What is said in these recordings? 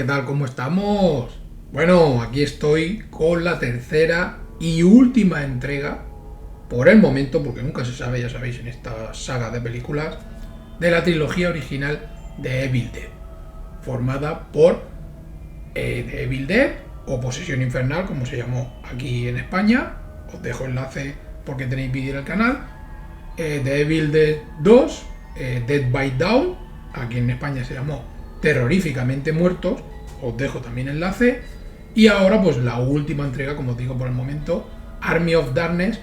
¿qué tal? ¿Cómo estamos? Bueno, aquí estoy con la tercera y última entrega, por el momento, porque nunca se sabe, ya sabéis, en esta saga de películas, de la trilogía original de Evil Dead, formada por The Evil Dead o Posesión Infernal, como se llamó aquí en España. Os dejo enlace porque tenéis vídeo en el canal. The Evil Dead 2, Dead by Dawn, aquí en España se llamó Terroríficamente Muertos, os dejo también enlace. Y ahora pues la última entrega, como os digo por el momento, Army of Darkness,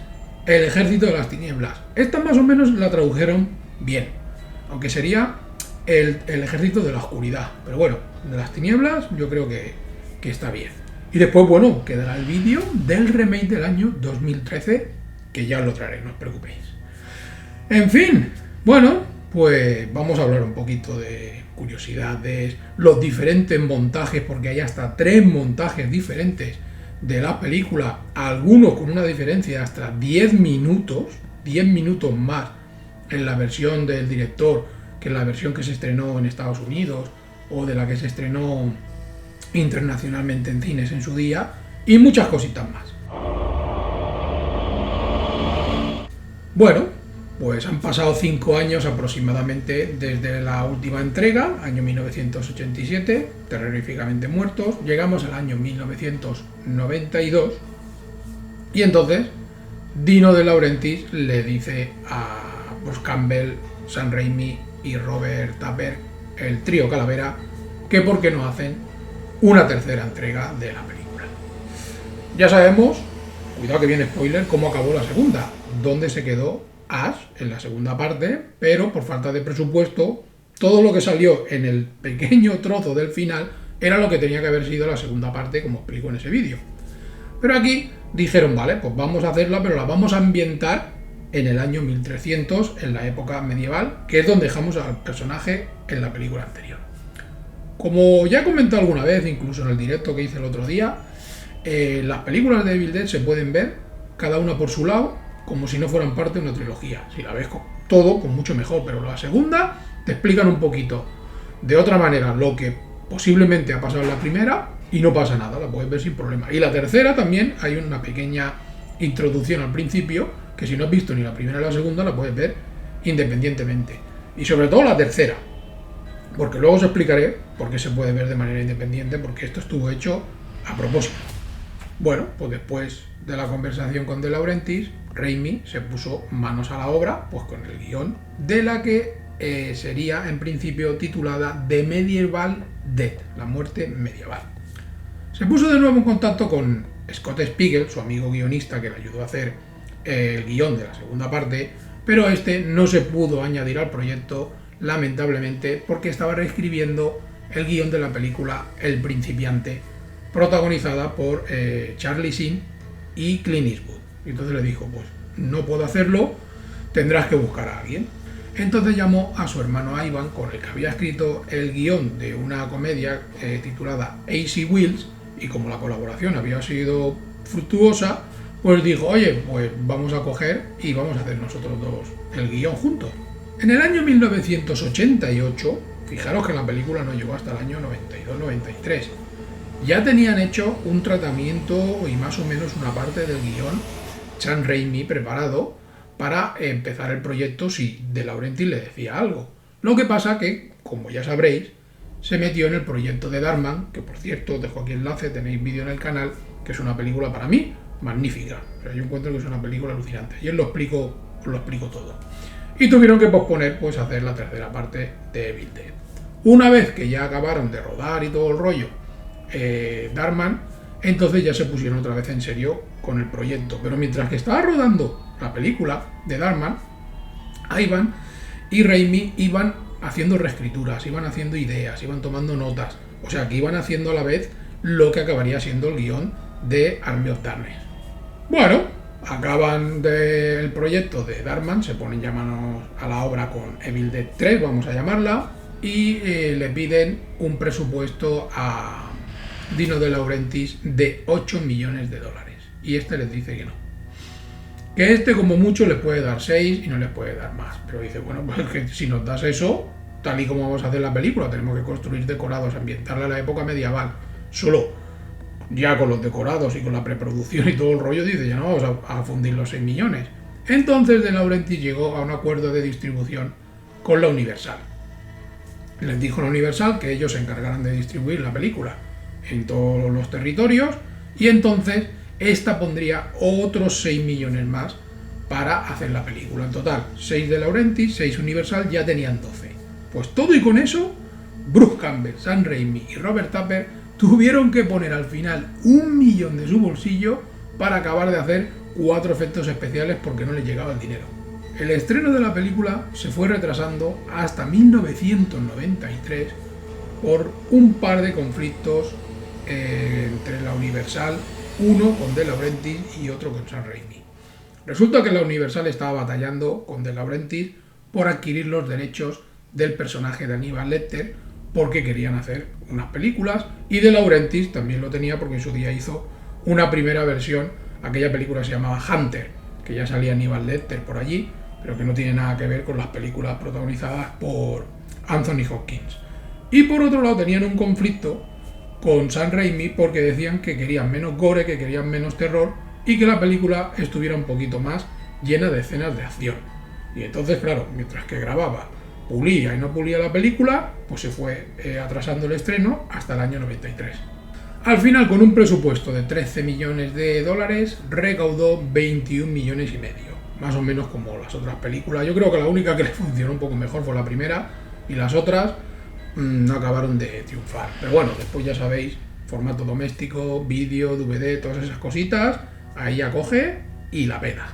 el ejército de las tinieblas. Esta más o menos la tradujeron bien, aunque sería el ejército de la oscuridad, pero bueno, de las tinieblas yo creo que está bien. Y después, bueno, quedará el vídeo del remake del año 2013, que ya os lo traeré, no os preocupéis. En fin, bueno, pues vamos a hablar un poquito de curiosidades, los diferentes montajes, porque hay hasta 3 montajes diferentes de la película, algunos con una diferencia de hasta 10 minutos más en la versión del director que en la versión que se estrenó en Estados Unidos o de la que se estrenó internacionalmente en cines en su día, y muchas cositas más. Bueno, pues han pasado 5 años aproximadamente desde la última entrega, año 1987, Terroríficamente Muertos. Llegamos al año 1992 y entonces Dino De Laurentiis le dice a Bruce Campbell, Sam Raimi y Robert Tapper, el trío Calavera, que por qué no hacen una tercera entrega de la película. Ya sabemos, cuidado que viene spoiler, cómo acabó la segunda, dónde se quedó Ash en la segunda parte, pero por falta de presupuesto, todo lo que salió en el pequeño trozo del final era lo que tenía que haber sido la segunda parte, como explico en ese vídeo. Pero aquí dijeron, vale, pues vamos a hacerla, pero la vamos a ambientar en el año 1300, en la época medieval, que es donde dejamos al personaje en la película anterior. Como ya he comentado alguna vez, incluso en el directo que hice el otro día, las películas de Evil Dead se pueden ver, cada una por su lado, como si no fueran parte de una trilogía. Si la ves todo, pues mucho mejor, pero la segunda te explican un poquito de otra manera lo que posiblemente ha pasado en la primera y no pasa nada, la puedes ver sin problema. Y la tercera también hay una pequeña introducción al principio, que si no has visto ni la primera ni la segunda, la puedes ver independientemente. Y sobre todo la tercera, porque luego os explicaré por qué se puede ver de manera independiente, porque esto estuvo hecho a propósito. Bueno, pues después de la conversación con De Laurentiis, Raimi se puso manos a la obra, pues con el guión de la que sería en principio titulada The Medieval Dead, la muerte medieval. Se puso de nuevo en contacto con Scott Spiegel, su amigo guionista que le ayudó a hacer el guión de la segunda parte, pero este no se pudo añadir al proyecto, lamentablemente, porque estaba reescribiendo el guión de la película El Principiante, protagonizada por Charlie Sheen y Clint Eastwood. Y entonces le dijo, pues no puedo hacerlo, tendrás que buscar a alguien. Entonces llamó a su hermano Ivan, con el que había escrito el guión de una comedia titulada AC Wheels, y como la colaboración había sido fructuosa, pues dijo, oye, pues vamos a coger y vamos a hacer nosotros dos el guión juntos. En el año 1988, fijaros que la película no llegó hasta el año 92-93, ya tenían hecho un tratamiento y más o menos una parte del guión Sam Raimi preparado para empezar el proyecto si De Laurentiis le decía algo. Lo que pasa que, como ya sabréis, se metió en el proyecto de Darkman, que por cierto os dejo aquí el enlace, tenéis vídeo en el canal, que es una película para mí magnífica. O sea, yo encuentro que es una película alucinante y os lo explico todo. Y tuvieron que posponer pues hacer la tercera parte de Evil Dead. Una vez que ya acabaron de rodar y todo el rollo Darkman, entonces ya se pusieron otra vez en serio con el proyecto. Pero mientras que estaba rodando la película de Darkman, Ivan y Raimi iban haciendo reescrituras, iban haciendo ideas, iban tomando notas, o sea que iban haciendo a la vez lo que acabaría siendo el guión de Army of Darkness. Bueno, acaban el proyecto de Darkman, se ponen ya manos a la obra con Evil Dead 3, vamos a llamarla, y le piden un presupuesto a Dino De Laurentiis de $8 millones, y este les dice que no, que este como mucho les puede dar 6 y no les puede dar más, pero dice, bueno, pues que si nos das eso tal y como vamos a hacer la película, tenemos que construir decorados, ambientarla a la época medieval. Solo ya con los decorados y con la preproducción y todo el rollo, dice, ya no vamos a fundir los 6 millones. Entonces De Laurentiis llegó a un acuerdo de distribución con la Universal. Les dijo a la Universal que ellos se encargaran de distribuir la película en todos los territorios y entonces esta pondría otros 6 millones más para hacer la película. En total, 6 De Laurentiis, 6 Universal, ya tenían 12. Pues todo y con eso, Bruce Campbell, Sam Raimi y Robert Tapper tuvieron que poner al final 1 millón de su bolsillo para acabar de hacer 4 efectos especiales porque no les llegaba el dinero. El estreno de la película se fue retrasando hasta 1993 por un par de conflictos entre la Universal, uno con De Laurentiis y otro con Sam Raimi. Resulta que la Universal estaba batallando con De Laurentiis por adquirir los derechos del personaje de Hannibal Lecter porque querían hacer unas películas y De Laurentiis también lo tenía porque en su día hizo una primera versión, aquella película se llamaba Hunter, que ya salía Hannibal Lecter por allí, pero que no tiene nada que ver con las películas protagonizadas por Anthony Hopkins. Y por otro lado tenían un conflicto con Sam Raimi porque decían que querían menos gore, que querían menos terror y que la película estuviera un poquito más llena de escenas de acción. Y entonces, claro, mientras que grababa, pulía y no pulía la película, pues se fue atrasando el estreno hasta el año 93. Al final, con un presupuesto de 13 millones de dólares, recaudó 21 millones y medio. Más o menos como las otras películas. Yo creo que la única que le funcionó un poco mejor fue la primera y las otras no acabaron de triunfar. Pero bueno, después ya sabéis, formato doméstico, vídeo, DVD, todas esas cositas, ahí ya coge y la pena.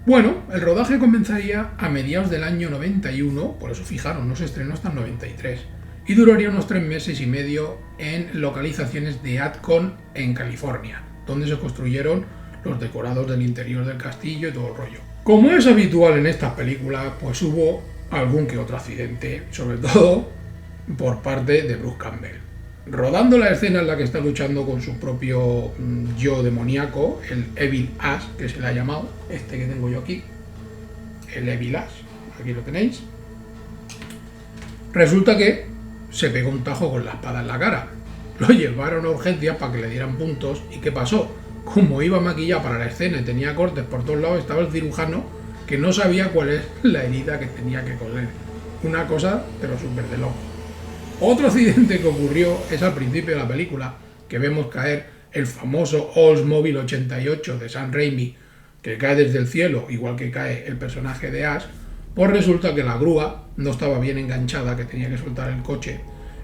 Bueno, el rodaje comenzaría a mediados del año 91, por eso fijaron, no se estrenó hasta el 93, y duraría unos 3 meses y medio en localizaciones de Atcon, en California, donde se construyeron los decorados del interior del castillo y todo el rollo. Como es habitual en estas películas, pues hubo algún que otro accidente, sobre todo por parte de Bruce Campbell. Rodando la escena en la que está luchando con su propio yo demoníaco, el Evil Ash, que se le ha llamado, este que tengo yo aquí, el Evil Ash, aquí lo tenéis, resulta que se pegó un tajo con la espada en la cara. Lo llevaron a urgencias para que le dieran puntos. ¿Y qué pasó? Como iba maquillado para la escena y tenía cortes por todos lados, estaba el cirujano que no sabía cuál es la herida que tenía que coser. Una cosa, pero súper de loco. Otro accidente que ocurrió es al principio de la película, que vemos caer el famoso Oldsmobile 88 de Sam Raimi, que cae desde el cielo, igual que cae el personaje de Ash. Pues resulta que la grúa no estaba bien enganchada, que tenía que soltar el coche,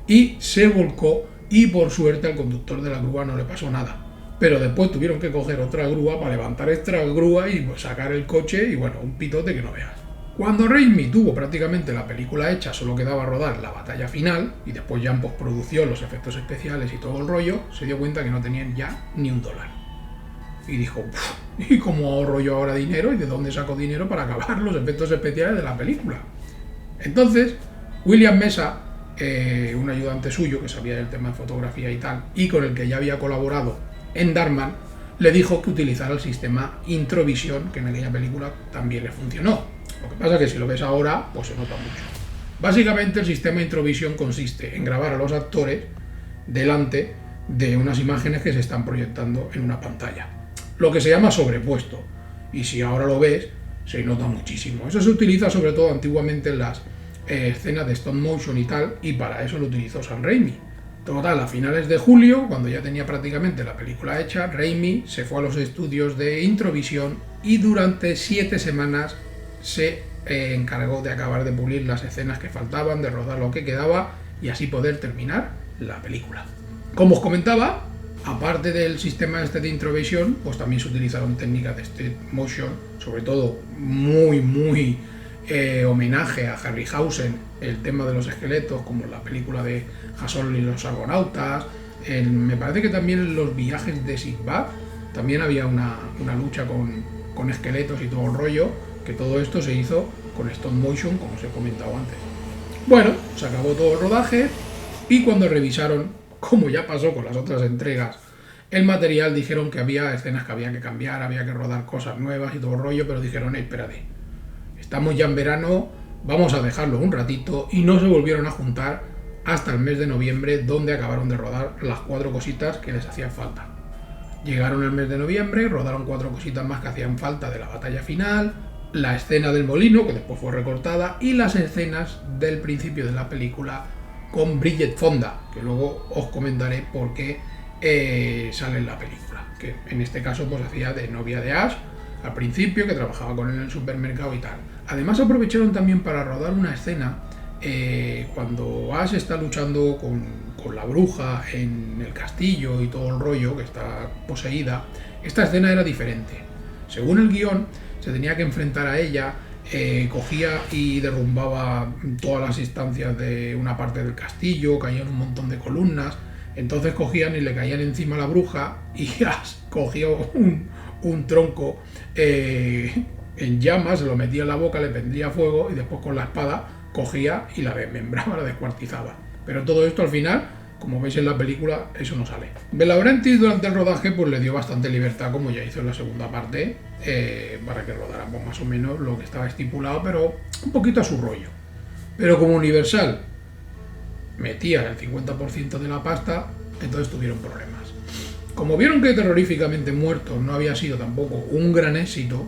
y se volcó, y por suerte al conductor de la grúa no le pasó nada. Pero después tuvieron que coger otra grúa para levantar esta grúa y pues, sacar el coche, y bueno, un pitote que no veas. Cuando Raimi tuvo prácticamente la película hecha, solo quedaba rodar la batalla final, y después ya en postproducción, los efectos especiales y todo el rollo, se dio cuenta que no tenían ya ni $1. Y dijo, ¿y cómo ahorro yo ahora dinero? ¿Y de dónde saco dinero para acabar los efectos especiales de la película? Entonces, William Mesa, un ayudante suyo que sabía del tema de fotografía y tal, y con el que ya había colaborado en Darkman, le dijo que utilizara el sistema Introvision, que en aquella película también le funcionó. Lo que pasa es que si lo ves ahora, pues se nota mucho. Básicamente el sistema Introvision consiste en grabar a los actores delante de unas imágenes que se están proyectando en una pantalla. Lo que se llama sobrepuesto. Y si ahora lo ves, se nota muchísimo. Eso se utiliza sobre todo antiguamente en las escenas de stop motion y tal, y para eso lo utilizó Sam Raimi. Total, a finales de julio, cuando ya tenía prácticamente la película hecha, Raimi se fue a los estudios de Introvision y durante 7 semanas se encargó de acabar de pulir las escenas que faltaban, de rodar lo que quedaba y así poder terminar la película. Como os comentaba, aparte del sistema este de Introvision, pues también se utilizaron técnicas de stop motion, sobre todo muy homenaje a Harryhausen, el tema de los esqueletos, como en la película de Jason y los Argonautas. Me parece que también en los viajes de Sinbad también había una lucha con esqueletos y todo el rollo, que todo esto se hizo con stop motion, como os he comentado antes. Bueno, se acabó todo el rodaje y cuando revisaron, como ya pasó con las otras entregas, el material, dijeron que había escenas que había que cambiar, había que rodar cosas nuevas y todo el rollo, pero dijeron, espérate, estamos ya en verano, vamos a dejarlo un ratito, y no se volvieron a juntar hasta el mes de noviembre, donde acabaron de rodar las 4 cositas que les hacían falta. Llegaron el mes de noviembre, rodaron 4 cositas más que hacían falta de la batalla final, la escena del molino, que después fue recortada, y las escenas del principio de la película con Bridget Fonda, que luego os comentaré por qué sale en la película, que en este caso pues hacía de novia de Ash al principio, que trabajaba con él en el supermercado y tal. Además aprovecharon también para rodar una escena cuando Ash está luchando con la bruja en el castillo y todo el rollo, que está poseída. Esta escena era diferente. Según el guión, se tenía que enfrentar a ella, cogía y derrumbaba todas las instancias de una parte del castillo, caían un montón de columnas, entonces cogían y le caían encima a la bruja y Ash cogía un tronco en llamas, se lo metía en la boca, le prendía fuego y después con la espada cogía y la desmembraba, la descuartizaba. Pero todo esto al final, como veis en la película, eso no sale. De Laurentiis durante el rodaje pues le dio bastante libertad, como ya hizo en la segunda parte, para que rodáramos más o menos lo que estaba estipulado, pero un poquito a su rollo. Pero como Universal metía el 50% de la pasta, entonces tuvieron problemas. Como vieron que Terroríficamente Muertos no había sido tampoco un gran éxito,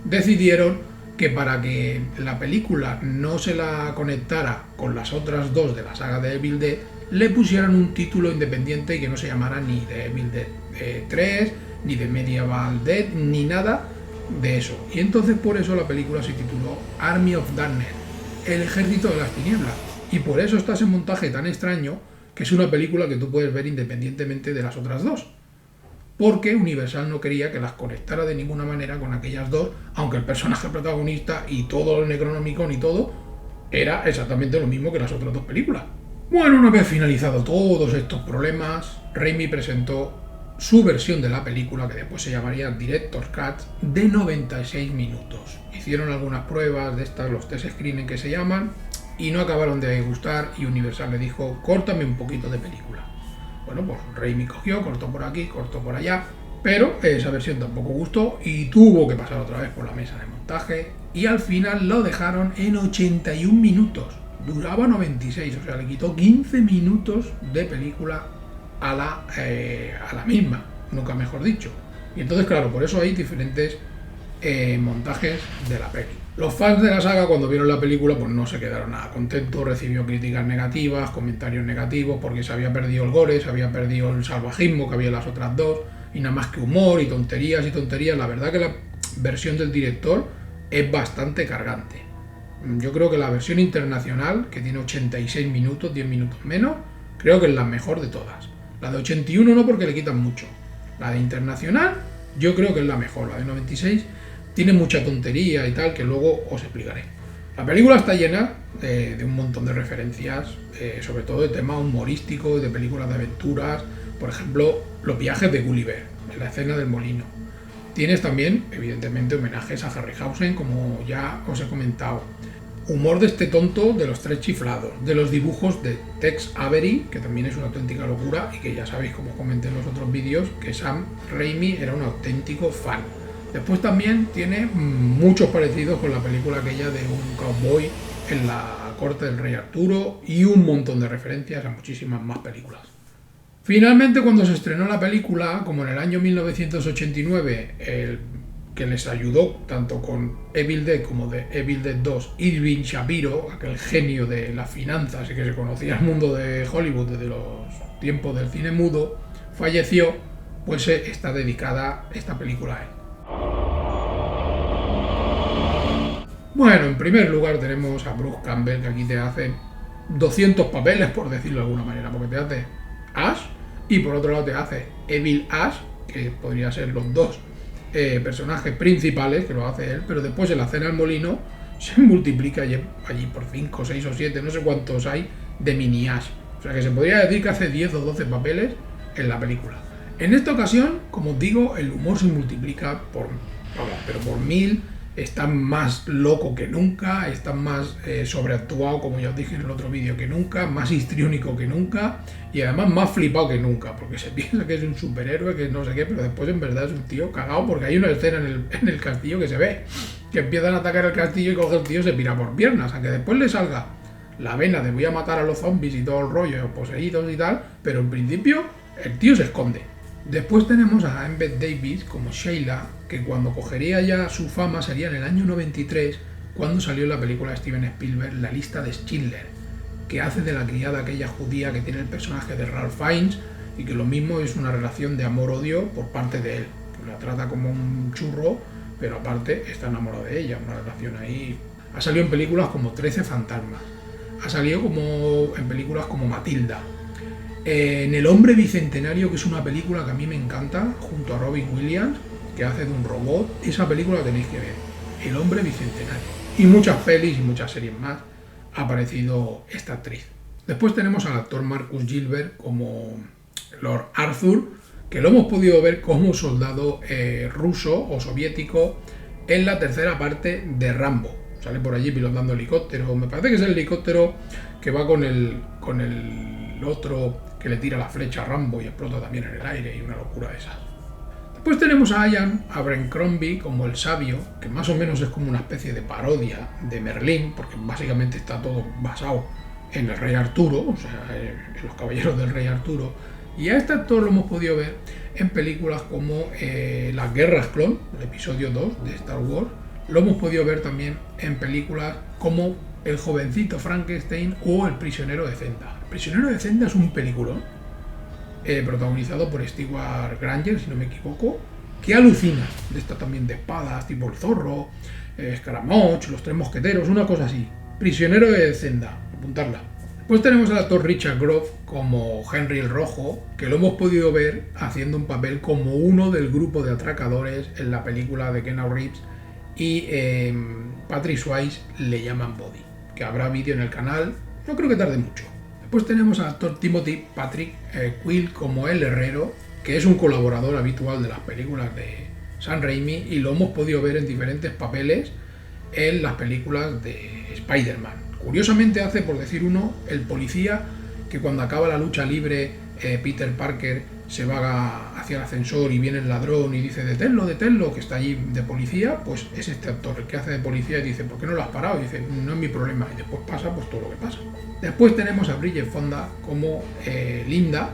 decidieron que para que la película no se la conectara con las otras dos de la saga de Evil Dead, le pusieran un título independiente y que no se llamara ni The Evil Dead 3, ni The Medieval Dead, ni nada de eso. Y entonces por eso la película se tituló Army of Darkness, el ejército de las tinieblas. Y por eso está ese montaje tan extraño, que es una película que tú puedes ver independientemente de las otras dos. Porque Universal no quería que las conectara de ninguna manera con aquellas dos, aunque el personaje protagonista y todo el Necronomicon y todo era exactamente lo mismo que las otras dos películas. Bueno, una vez finalizado todos estos problemas, Raimi presentó su versión de la película, que después se llamaría Director's Cut, de 96 minutos. Hicieron algunas pruebas de estas, los test screening que se llaman, y no acabaron de gustar, y Universal le dijo, córtame un poquito de película. Bueno, pues Raimi cogió, cortó por aquí, cortó por allá, pero esa versión tampoco gustó y tuvo que pasar otra vez por la mesa de montaje, y al final lo dejaron en 81 minutos. Duraba 96, o sea, le quitó 15 minutos de película a la misma, nunca mejor dicho. Y entonces, claro, por eso hay diferentes montajes de la peli. Los fans de la saga, cuando vieron la película, pues no se quedaron nada contentos, recibió críticas negativas, comentarios negativos, porque se había perdido el gore, se había perdido el salvajismo que había en las otras dos, y nada más que humor y tonterías. La verdad que la versión del director es bastante cargante. Yo creo que la versión internacional, que tiene 86 minutos, 10 minutos menos, creo que es la mejor de todas. La de 81 no, porque le quitan mucho. La de internacional, yo creo que es la mejor. La de 96 tiene mucha tontería y tal, que luego os explicaré. La película está llena de un montón de referencias, sobre todo de temas humorísticos, de películas de aventuras. Por ejemplo, los viajes de Gulliver, en la escena del molino. Tienes también, evidentemente, homenajes a Harryhausen, como ya os he comentado. Humor de este tonto de los tres chiflados, de los dibujos de Tex Avery, que también es una auténtica locura, y que ya sabéis, como comenté en los otros vídeos, que Sam Raimi era un auténtico fan. Después también tiene muchos parecidos con la película aquella de un cowboy en la corte del rey Arturo, y un montón de referencias a muchísimas más películas. Finalmente, cuando se estrenó la película, como en el año 1989, el que les ayudó tanto con Evil Dead como de Evil Dead 2, Irving Shapiro, aquel genio de las finanzas y que se conocía el mundo de Hollywood desde los tiempos del cine mudo, falleció, pues está dedicada esta película a él. Bueno, en primer lugar tenemos a Bruce Campbell, que aquí te hace 200 papeles, por decirlo de alguna manera, porque te hace Ash, y por otro lado te hace Evil Ash, que podría ser los dos personajes principales, que lo hace él, pero después en la cena del molino se multiplica allí por 5, 6 o 7, no sé cuántos hay, de mini Ash. O sea que se podría decir que hace 10 o 12 papeles en la película. En esta ocasión, como os digo, el humor se multiplica por 1000, está más loco que nunca, está más sobreactuado, como ya os dije en el otro vídeo, que nunca, más histriónico que nunca, y además más flipado que nunca, porque se piensa que es un superhéroe, que no sé qué, pero después en verdad es un tío cagado, porque hay una escena en el castillo que se ve que empiezan a atacar el castillo y coge el tío y se pira por piernas, a que después le salga la vena de voy a matar a los zombies y todo el rollo, poseídos y tal, pero en principio el tío se esconde. Después tenemos a Embeth Davis como Sheila, que cuando cogería ya su fama sería en el año 93, cuando salió la película de Steven Spielberg, La lista de Schindler, que hace de la criada aquella judía que tiene el personaje de Ralph Fiennes, y que lo mismo es una relación de amor-odio por parte de él. La trata como un churro, pero aparte está enamorado de ella, una relación ahí. Ha salido en películas como 13 fantasmas, ha salido en películas como Matilda, en El hombre bicentenario, que es una película que a mí me encanta, junto a Robin Williams, que hace de un robot. Esa película la tenéis que ver, El hombre bicentenario. Y muchas pelis y muchas series más ha aparecido esta actriz. Después tenemos al actor Marcus Gilbert como Lord Arthur, que lo hemos podido ver como soldado ruso o soviético en la tercera parte de Rambo. Sale por allí pilotando helicóptero, me parece que es el helicóptero que va con el otro que le tira la flecha a Rambo y explota también en el aire, y una locura esa. Después tenemos a Ian Abercrombie como el sabio, que más o menos es como una especie de parodia de Merlín, porque básicamente está todo basado en el rey Arturo, o sea, en los caballeros del rey Arturo. Y a este actor lo hemos podido ver en películas como Las Guerras Clon, el episodio 2 de Star Wars. Lo hemos podido ver también en películas como El jovencito Frankenstein o El prisionero de Zenda. El prisionero de Zenda es un peliculón protagonizado por Stewart Granger, si no me equivoco, que alucina. De esta también de espadas, tipo el zorro, Scaramouche, los tres mosqueteros, una cosa así. Prisionero de Zenda, apuntarla. Pues tenemos al actor Richard Grove como Henry el Rojo, que lo hemos podido ver haciendo un papel como uno del grupo de atracadores en la película de Keanu Reeves, y Patrick Swayze le llaman Body, que habrá vídeo en el canal, no creo que tarde mucho. Después tenemos al actor Timothy Patrick Quill como el herrero, que es un colaborador habitual de las películas de Sam Raimi, y lo hemos podido ver en diferentes papeles en las películas de Spider-Man. Curiosamente hace, por decir uno, el policía que cuando acaba la lucha libre Peter Parker se va hacia el ascensor y viene el ladrón y dice deténlo, que está allí de policía, pues es este actor el que hace de policía y dice ¿por qué no lo has parado? Y dice no es mi problema, y después pasa pues todo lo que pasa. Después tenemos a Bridget Fonda como Linda,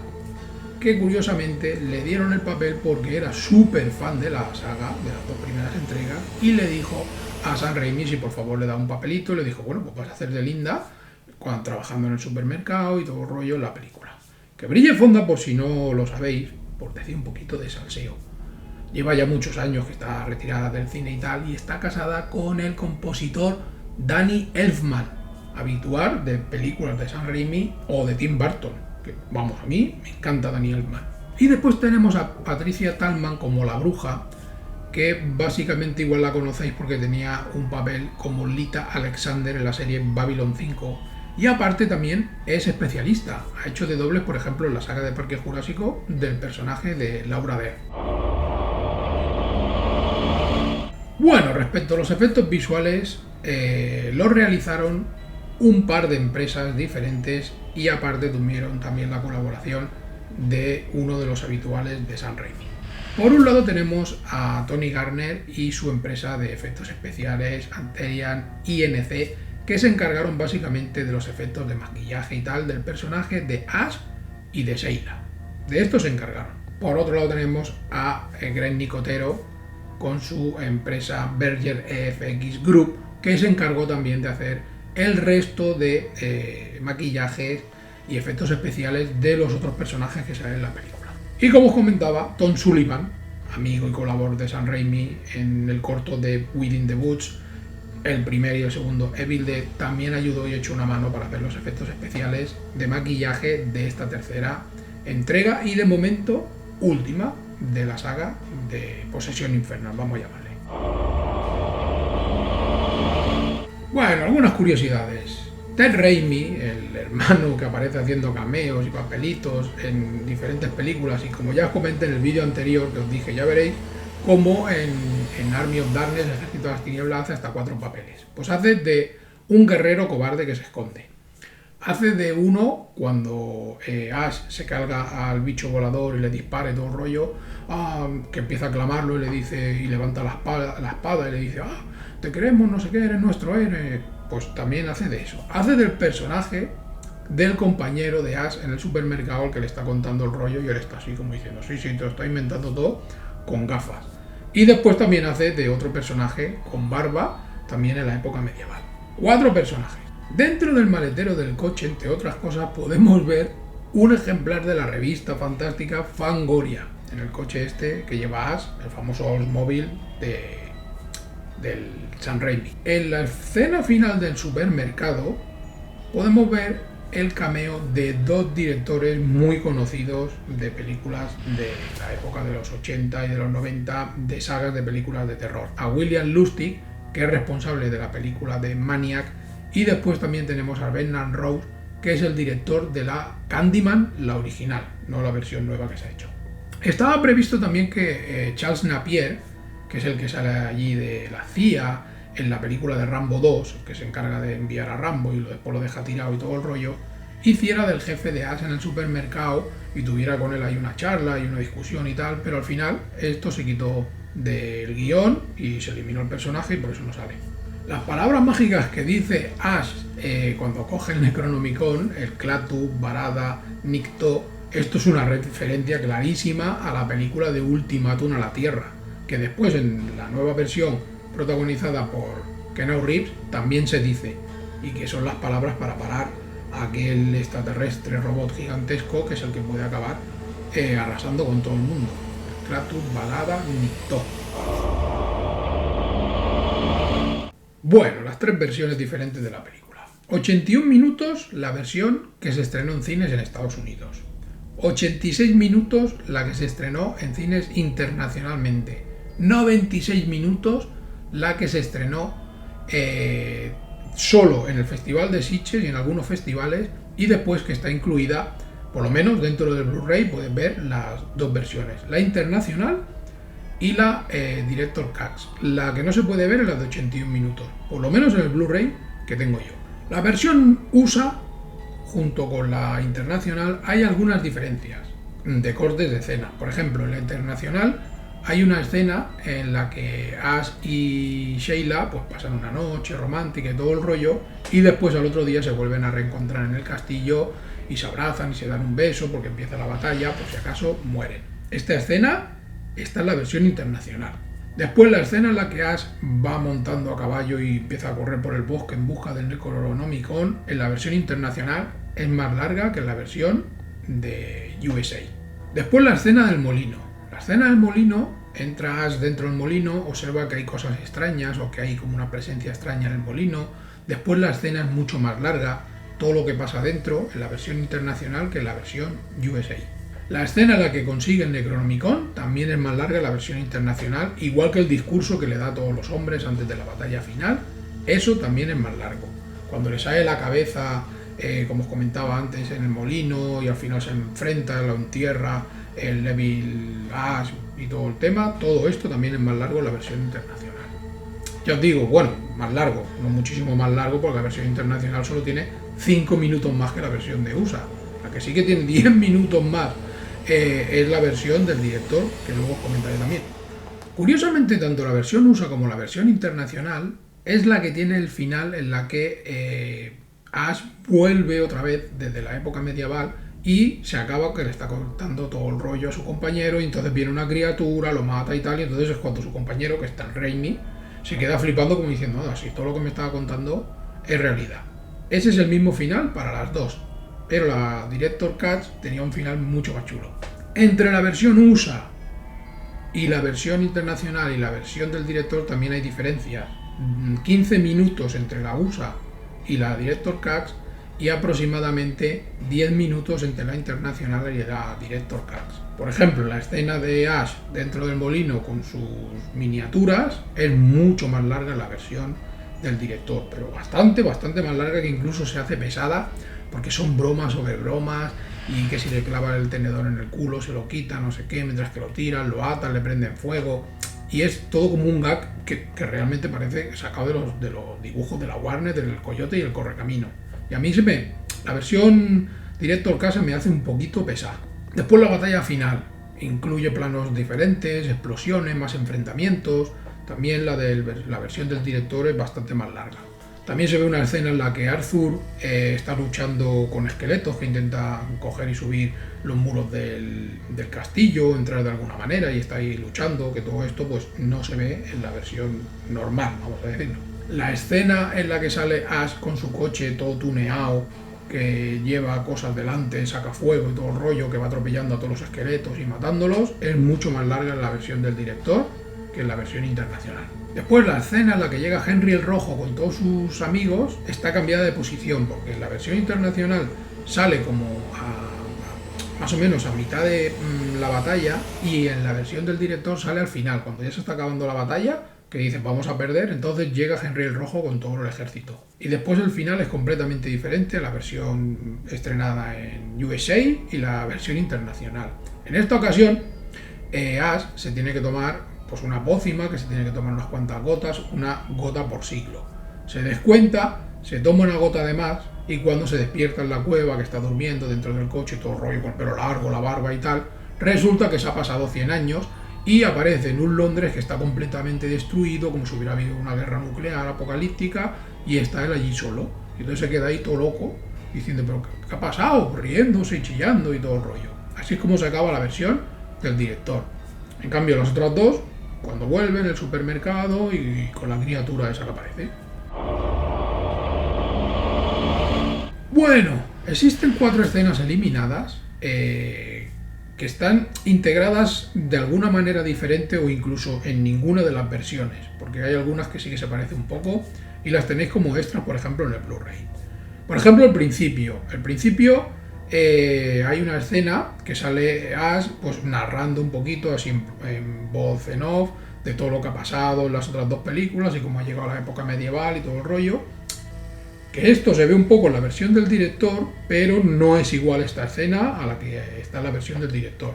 que curiosamente le dieron el papel porque era súper fan de la saga, de las dos primeras entregas, y le dijo a Sam Raimi si por favor le da un papelito, y le dijo bueno pues vas a hacer de Linda cuando trabajando en el supermercado y todo el rollo en la película. Que Bridget Fonda, por si no lo sabéis, por decir un poquito de salseo, lleva ya muchos años que está retirada del cine y tal, y está casada con el compositor Danny Elfman, habitual de películas de Sam Raimi o de Tim Burton, que vamos, a mí me encanta Danny Elfman. Y después tenemos a Patricia Tallman como la bruja, que básicamente igual la conocéis porque tenía un papel como Lita Alexander en la serie Babylon 5, y aparte también es especialista, ha hecho de dobles, por ejemplo, en la saga de Parque Jurásico del personaje de Laura Dern. Bueno, respecto a los efectos visuales, los realizaron un par de empresas diferentes, y aparte tuvieron también la colaboración de uno de los habituales de Sam Raimi. Por un lado tenemos a Tony Garner y su empresa de efectos especiales, Anterian INC, que se encargaron básicamente de los efectos de maquillaje y tal del personaje de Ash y de Sheila. De esto se encargaron. Por otro lado tenemos a Greg Nicotero con su empresa Berger EFX Group, que se encargó también de hacer el resto de maquillajes y efectos especiales de los otros personajes que salen en la película. Y como os comentaba, Tom Sullivan, amigo y colaborador de Sam Raimi en el corto de Within the Woods, el primer y el segundo Evil Dead, también ayudó y echó una mano para hacer los efectos especiales de maquillaje de esta tercera entrega y de momento última de la saga de Posesión Infernal, vamos a llamarle. Bueno, algunas curiosidades. Ted Raimi, el hermano que aparece haciendo cameos y papelitos en diferentes películas, y como ya os comenté en el vídeo anterior que os dije, ya veréis cómo en Army of Darkness, el Ejército de las Tinieblas, hace hasta 4 papeles. Pues hace de un guerrero cobarde que se esconde. Hace de uno cuando Ash se carga al bicho volador y le dispara y todo el rollo, que empieza a clamarlo y le dice, y levanta la espada y le dice, te queremos, no sé qué, eres nuestro héroe. Pues también hace de eso. Hace del personaje del compañero de Ash en el supermercado al que le está contando el rollo y él está así como diciendo, sí, te lo está inventando todo con gafas. Y después también hace de otro personaje con barba, también en la época medieval. 4 personajes. Dentro del maletero del coche, entre otras cosas, podemos ver un ejemplar de la revista fantástica Fangoria, en el coche este que lleva Ash, el famoso Oldsmobile del Sam Raimi. En la escena final del supermercado podemos ver el cameo de 2 directores muy conocidos de películas de la época de los 80 y de los 90, de sagas de películas de terror. A William Lustig, que es responsable de la película de Maniac, y después también tenemos a Bernard Rose, que es el director de la Candyman, la original, no la versión nueva que se ha hecho. Estaba previsto también que Charles Napier, que es el que sale allí de la CIA en la película de Rambo 2, que se encarga de enviar a Rambo y después lo deja tirado y todo el rollo, hiciera del jefe de Ash en el supermercado y tuviera con él ahí una charla y una discusión y tal, pero al final esto se quitó del guión y se eliminó el personaje y por eso no sale. Las palabras mágicas que dice Ash cuando coge el Necronomicon, el Klaatu, Barada, Nikto, esto es una referencia clarísima a la película de Ultimátum a la Tierra, que después en la nueva versión protagonizada por Keanu Reeves también se dice, y que son las palabras para parar a aquel extraterrestre robot gigantesco que es el que puede acabar arrasando con todo el mundo. Klaatu, Balada, Nikto. Bueno, las 3 versiones diferentes de la película. 81 minutos la versión que se estrenó en cines en Estados Unidos. 86 minutos la que se estrenó en cines internacionalmente. 96 minutos la que se estrenó solo en el Festival de Sitges y en algunos festivales, y después que está incluida, por lo menos dentro del Blu-ray puedes ver las 2 versiones, la internacional y la Director Cut. La que no se puede ver es la de 81 minutos, por lo menos en el Blu-ray que tengo yo. La versión USA junto con la internacional hay algunas diferencias de cortes de escena. Por ejemplo, en la internacional hay una escena en la que Ash y Sheila pues pasan una noche romántica y todo el rollo, y después al otro día se vuelven a reencontrar en el castillo y se abrazan y se dan un beso porque empieza la batalla, por si acaso mueren. Esta escena está en la versión internacional. Después la escena en la que Ash va montando a caballo y empieza a correr por el bosque en busca del Necronomicon, en la versión internacional es más larga que en la versión de USA. Después la escena del molino. La escena del molino, entra Ash dentro del molino, observa que hay cosas extrañas o que hay como una presencia extraña en el molino. Después la escena es mucho más larga, todo lo que pasa dentro en la versión internacional que en la versión USA. La escena en la que consigue el Necronomicon también es más larga en la versión internacional, igual que el discurso que le da a todos los hombres antes de la batalla final, eso también es más largo. Cuando le sale la cabeza, como os comentaba antes, en el molino y al final se enfrenta, lo entierra el Neville Ash y todo el tema, todo esto también es más largo en la versión internacional. Ya os digo, bueno, más largo, no muchísimo más largo, porque la versión internacional solo tiene 5 minutos más que la versión de USA. La que sí que tiene 10 minutos más es la versión del director, que luego os comentaré también. Curiosamente, tanto la versión USA como la versión internacional es la que tiene el final en la que Ash vuelve otra vez desde la época medieval y se acaba que le está contando todo el rollo a su compañero, y entonces viene una criatura, lo mata y tal, y entonces es cuando su compañero, que está en Raimi, se queda flipando como diciendo, no, si todo lo que me estaba contando es realidad. Ese es el mismo final para las dos, pero la Director Cut tenía un final mucho más chulo. Entre la versión USA y la versión internacional y la versión del director también hay diferencias. 15 minutos entre la USA y la Director Cut y aproximadamente 10 minutos entre la internacional y la Director Cut. Por ejemplo, la escena de Ash dentro del molino con sus miniaturas es mucho más larga en la versión del director, pero bastante más larga, que incluso se hace pesada porque son bromas sobre bromas, y que si le clava el tenedor en el culo se lo quita, no sé qué, mientras que lo tiran, lo atan, le prenden fuego, y es todo como un gag que realmente parece sacado de los dibujos de la Warner, del Coyote y el Correcamino. Y a mí la versión Director Cut se me hace un poquito pesada. Después la batalla final incluye planos diferentes, explosiones, más enfrentamientos. también la versión del director es bastante más larga. También se ve una escena en la que Arthur está luchando con esqueletos que intenta coger y subir los muros del castillo, entrar de alguna manera y está ahí luchando, que todo esto pues no se ve en la versión normal, vamos a decirlo. La escena en la que sale Ash con su coche todo tuneado, que lleva cosas delante, saca fuego y todo el rollo, que va atropellando a todos los esqueletos y matándolos, es mucho más larga en la versión del director que en la versión internacional. Después la escena en la que llega Henry el Rojo con todos sus amigos está cambiada de posición, porque en la versión internacional sale como más o menos a mitad de la batalla, y en la versión del director sale al final, cuando ya se está acabando la batalla, que dicen vamos a perder, entonces llega Henry el Rojo con todo el ejército. Y después el final es completamente diferente a la versión estrenada en USA y la versión internacional. En esta ocasión, Ash se tiene que tomar pues una pócima, que se tiene que tomar unas cuantas gotas, una gota por siglo. Se descuenta, se toma una gota de más, y cuando se despierta en la cueva, que está durmiendo dentro del coche, todo el rollo con el pelo largo, la barba y tal, resulta que se ha pasado 100 años y aparece en un Londres que está completamente destruido, como si hubiera habido una guerra nuclear apocalíptica, y está él allí solo. Y entonces se queda ahí todo loco, diciendo, pero ¿qué ha pasado? Riéndose y chillando y todo el rollo. Así es como se acaba la versión del director. En cambio, las otras dos, cuando vuelven el supermercado y con la criatura esa que aparece. Bueno, existen 4 escenas eliminadas que están integradas de alguna manera diferente o incluso en ninguna de las versiones, porque hay algunas que sí que se parecen un poco y las tenéis como extras, por ejemplo, en el Blu-ray. Por ejemplo, el principio. Hay una escena que sale Ash pues narrando un poquito así en voz en off de todo lo que ha pasado en las otras 2 películas y cómo ha llegado a la época medieval y todo el rollo. Que esto se ve un poco en la versión del director, pero no es igual esta escena a la que está en la versión del director.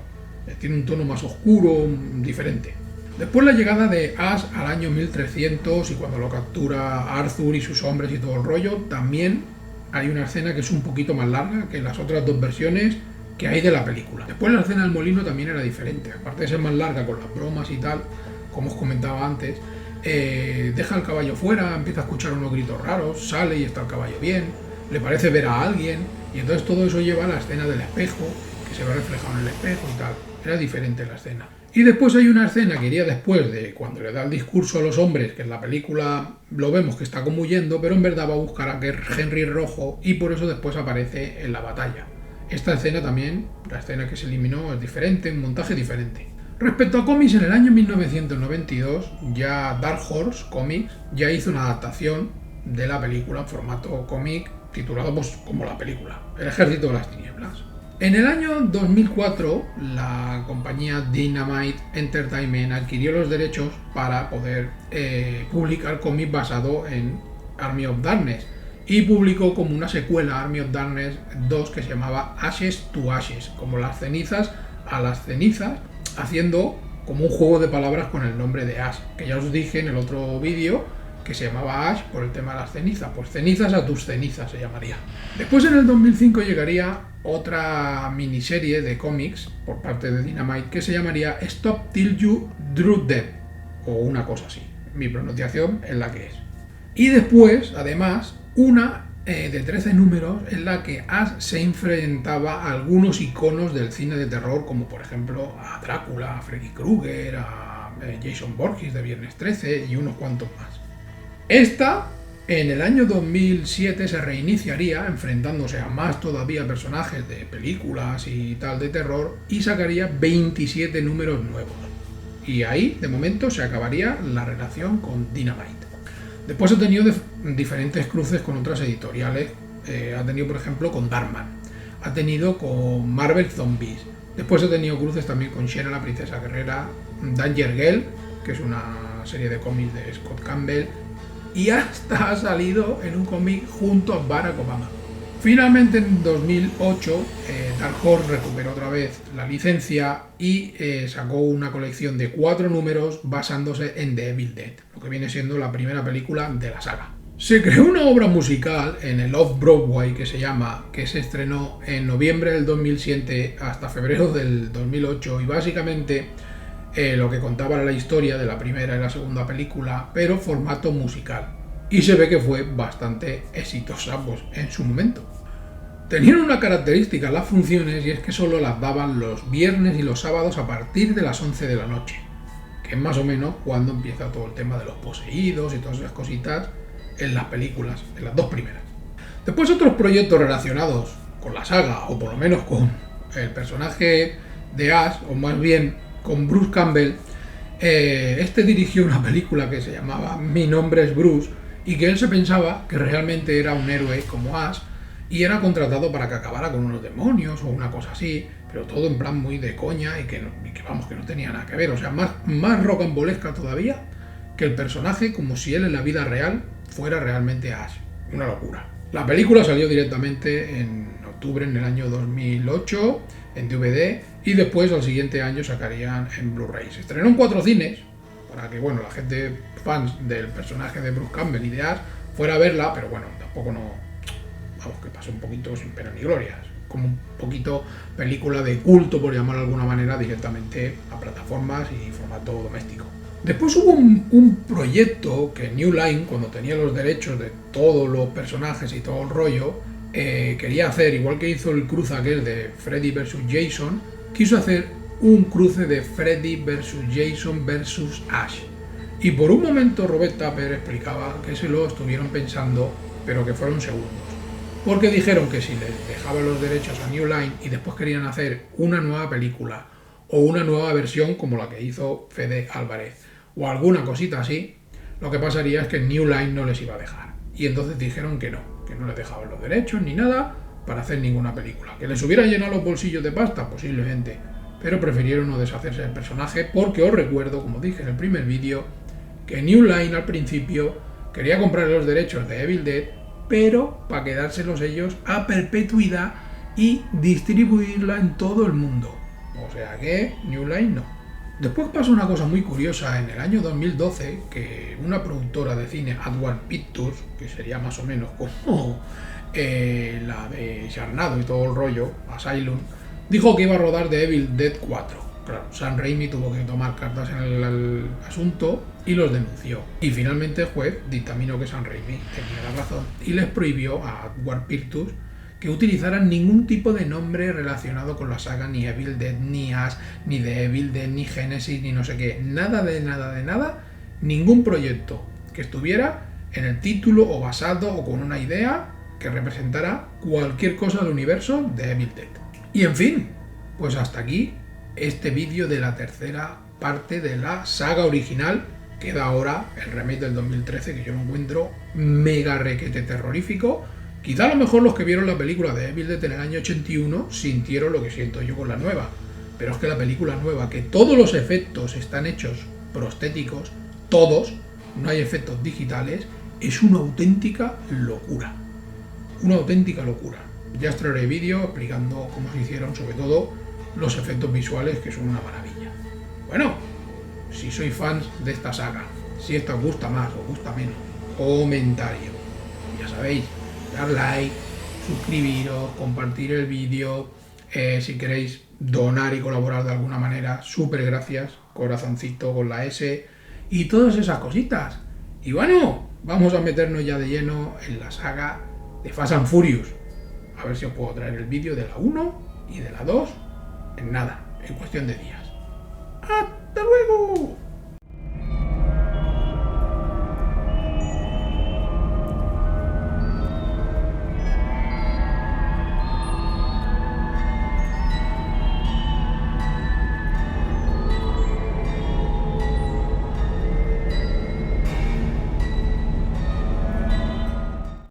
Tiene un tono más oscuro, diferente. Después la llegada de Ash al año 1300 y cuando lo captura Arthur y sus hombres y todo el rollo, también hay una escena que es un poquito más larga que las otras 2 versiones que hay de la película. Después la escena del molino también era diferente, aparte de ser más larga con las bromas y tal, como os comentaba antes, deja el caballo fuera, empieza a escuchar unos gritos raros, sale y está el caballo bien, le parece ver a alguien, y entonces todo eso lleva a la escena del espejo, que se ve reflejado en el espejo y tal. Era diferente la escena. Y después hay una escena que iría después de cuando le da el discurso a los hombres, que en la película lo vemos que está como huyendo, pero en verdad va a buscar a Henry Rojo y por eso después aparece en la batalla. Esta escena también, la escena que se eliminó, es diferente, un montaje diferente. Respecto a cómics, en el año 1992 ya Dark Horse Comics ya hizo una adaptación de la película en formato cómic titulado pues, como la película, El Ejército de las Tinieblas. En el año 2004 la compañía Dynamite Entertainment adquirió los derechos para poder publicar cómics basado en Army of Darkness y publicó como una secuela Army of Darkness 2 que se llamaba Ashes to Ashes, como las cenizas a las cenizas, haciendo como un juego de palabras con el nombre de Ash, que ya os dije en el otro vídeo que se llamaba Ash por el tema de las cenizas, pues cenizas a tus cenizas se llamaría. Después en el 2005 llegaría otra miniserie de cómics por parte de Dynamite que se llamaría Stop Till You Drew Dead, o una cosa así, mi pronunciación es la que es. Y después, además, una de 13 números en la que Ash se enfrentaba a algunos iconos del cine de terror, como por ejemplo a Drácula, a Freddy Krueger, a Jason Voorhees de Viernes 13 y unos cuantos más. Esta, en el año 2007, se reiniciaría enfrentándose a más todavía personajes de películas y tal de terror y sacaría 27 números nuevos. Y ahí, de momento, se acabaría la relación con Dynamite. Después ha tenido diferentes cruces con otras editoriales. Ha tenido, por ejemplo, con Darkman. Ha tenido con Marvel Zombies. Después ha tenido cruces también con Xena, la princesa guerrera, Danger Girl, que es una serie de cómics de Scott Campbell, y hasta ha salido en un cómic junto a Barack Obama. Finalmente, en 2008, Dark Horse recuperó otra vez la licencia y sacó una colección de 4 números basándose en The Evil Dead, lo que viene siendo la primera película de la saga. Se creó una obra musical en el Off-Broadway que se estrenó en noviembre del 2007 hasta febrero del 2008 y básicamente lo que contaba era la historia de la primera y la segunda película, pero formato musical. Y se ve que fue bastante exitosa pues, en su momento. Tenían una característica las funciones y es que solo las daban los viernes y los sábados a partir de las 11 de la noche, que es más o menos cuando empieza todo el tema de los poseídos y todas esas cositas en las películas, en las dos primeras. Después otros proyectos relacionados con la saga, o por lo menos con el personaje de Ash, o más bien con Bruce Campbell, este dirigió una película que se llamaba Mi nombre es Bruce, y que él se pensaba que realmente era un héroe como Ash, y era contratado para que acabara con unos demonios o una cosa así, pero todo en plan muy de coña y que vamos, que no tenía nada que ver, o sea, más rocambolesca todavía que el personaje, como si él en la vida real fuera realmente Ash. Una locura. La película salió directamente en octubre en el año 2008 en DVD y después al siguiente año sacarían en Blu-ray. Se estrenó en 4 cines para que bueno, la gente fans del personaje de Bruce Campbell y de Ash fuera a verla, pero bueno, tampoco vamos, que pasó un poquito sin pena ni glorias, como un poquito película de culto, por llamarlo de alguna manera, directamente a plataformas y formato doméstico. Después hubo un proyecto que New Line, cuando tenía los derechos de todos los personajes y todo el rollo, quería hacer, igual que hizo el cruce aquel de Freddy vs. Jason, quiso hacer un cruce de Freddy vs. Jason vs. Ash. Y por un momento Robert Tapper explicaba que se lo estuvieron pensando, pero que fueron segundos. Porque dijeron que si les dejaban los derechos a New Line y después querían hacer una nueva película o una nueva versión como la que hizo Fede Álvarez o alguna cosita así, lo que pasaría es que New Line no les iba a dejar. Y entonces dijeron que no les dejaban los derechos ni nada para hacer ninguna película. ¿Que les hubieran llenado los bolsillos de pasta? Posiblemente. Pero prefirieron no deshacerse del personaje porque os recuerdo, como dije en el primer vídeo, que New Line al principio quería comprar los derechos de Evil Dead, pero para quedárselos ellos a perpetuidad y distribuirla en todo el mundo. O sea que New Line no. Después pasó una cosa muy curiosa en el año 2012, que una productora de cine, AdWords Pictures, que sería más o menos como la de Sharknado y todo el rollo, Asylum, dijo que iba a rodar de Evil Dead 4. Claro, Sam Raimi tuvo que tomar cartas en el asunto y los denunció. Y finalmente el juez dictaminó que Sam Raimi tenía la razón y les prohibió a AdWords Pictures que utilizaran ningún tipo de nombre relacionado con la saga, ni Evil Dead, ni Ash, ni de Evil Dead, ni Genesis, ni no sé qué. Nada de nada, ningún proyecto que estuviera en el título o basado o con una idea que representara cualquier cosa del universo de Evil Dead. Y en fin, pues hasta aquí este vídeo de la tercera parte de la saga original. Queda ahora el remake del 2013, que yo lo encuentro mega requete terrorífico. Quizá a lo mejor los que vieron la película de Evil Dead en el año 81 sintieron lo que siento yo con la nueva. Pero es que la película nueva, que todos los efectos están hechos prostéticos, todos, no hay efectos digitales, es una auténtica locura. Una auténtica locura. Ya os traeré vídeo explicando cómo se hicieron, sobre todo los efectos visuales, que son una maravilla. Bueno, si sois fans de esta saga, si esta os gusta más o gusta menos, comentario. Ya sabéis, dar like, suscribiros, compartir el vídeo, si queréis donar y colaborar de alguna manera, súper gracias, corazoncito con la S y todas esas cositas. Y bueno, vamos a meternos ya de lleno en la saga de Fast and Furious. A ver si os puedo traer el vídeo de la 1 y de la 2 en nada, en cuestión de días. ¡Hasta luego!